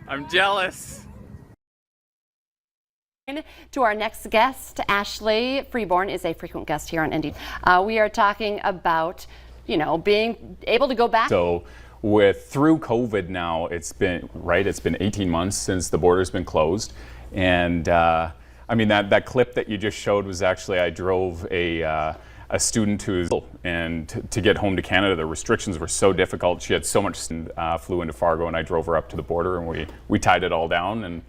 I'm jealous. To our next guest, Ashley Freeborn is a frequent guest here on NDT. We are talking about, being able to go back. So through COVID now, it's been 18 months since the border's been closed. And I mean, that clip that you just showed was actually, I drove a student who's ill, and to get home to Canada, the restrictions were so difficult. She had so much, flew into Fargo, and I drove her up to the border, and we tied it all down. And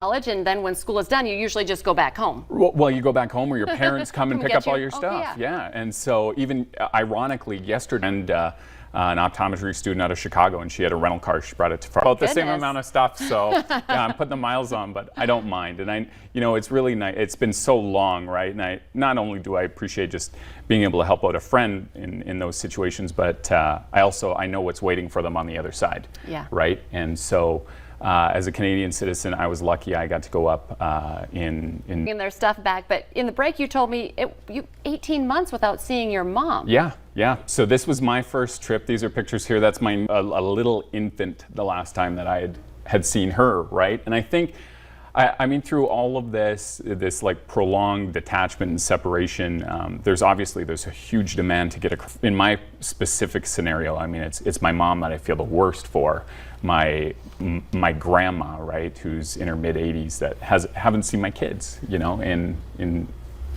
then when school is done, you usually just go back home. Well, you go back home, or your parents come and pick up all your Oh, stuff. Yeah, and so even ironically, yesterday, and an optometry student out of Chicago, and she had a rental car. She brought it to Fargo. About the same amount of stuff, so yeah, I'm putting the miles on, but I don't mind. And it's really nice. It's been so long, right? And not only do I appreciate just being able to help out a friend in those situations, but I know what's waiting for them on the other side. Yeah. Right. And so, as a Canadian citizen, I was lucky. I got to go up in their stuff back. But in the break, you told me you 18 months without seeing your mom. Yeah. So this was my first trip. These are pictures here. That's a little infant the last time that I had seen her, right? And I think, I mean, through all of this like prolonged detachment and separation, there's a huge demand to get in my specific scenario. I mean, it's my mom that I feel the worst for. My grandma, right, who's in her mid 80s, that haven't seen my kids, in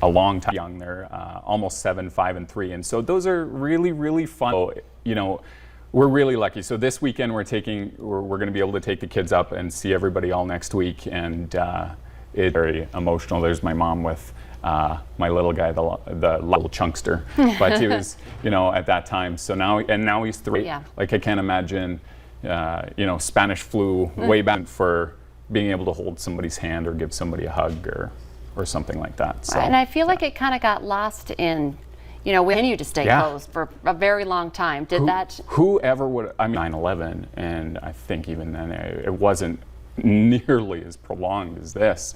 a long time. Young, they're almost 7, 5, and 3, and so those are really, really fun. So, we're really lucky. So this weekend we're going to be able to take the kids up and see everybody all next week, and it's very emotional. There's my mom with my little guy, the little chunkster, but he was, at that time. So now he's 3. Yeah. Like, I can't imagine, Spanish flu way back for being able to hold somebody's hand or give somebody a hug or something like that. So, and I feel like it kind of got lost in, we continue to stay closed for a very long time. Whoever would, 9/11, and I think even then it wasn't nearly as prolonged as this.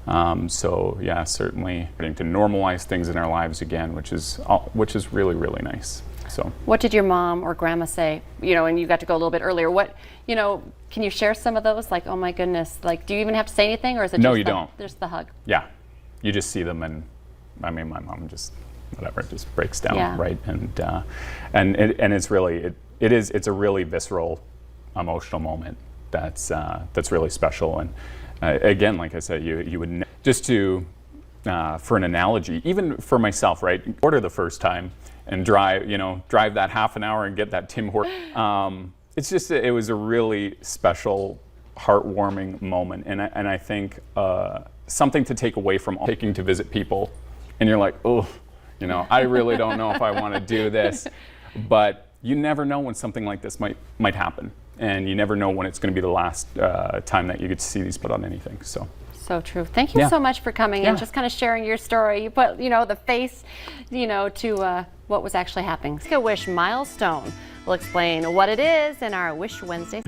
So yeah, certainly starting to normalize things in our lives again, which is really, really nice. So, what did your mom or grandma say? And you got to go a little bit earlier. Can you share some of those? Like, oh my goodness, like, do you even have to say anything, or is it no, you don't. There's the hug. Yeah, you just see them, and I mean, my mom just breaks down, right? And it's really it's a really visceral, emotional moment that's really special. And again, like I said, you would just to for an analogy, even for myself, right? Order the first time and drive that half an hour and get that Tim Hortons. It was a really special, heartwarming moment, and I think something to take away from taking to visit people, and you're like, oh, I really don't know if I want to do this, but you never know when something like this might happen, and you never know when it's going to be the last time that you get to see these put on anything. So true. Thank you so much for coming and just kind of sharing your story. You put, the face, to what was actually happening. Make a Wish milestone. We'll explain what it is in our Wish Wednesday.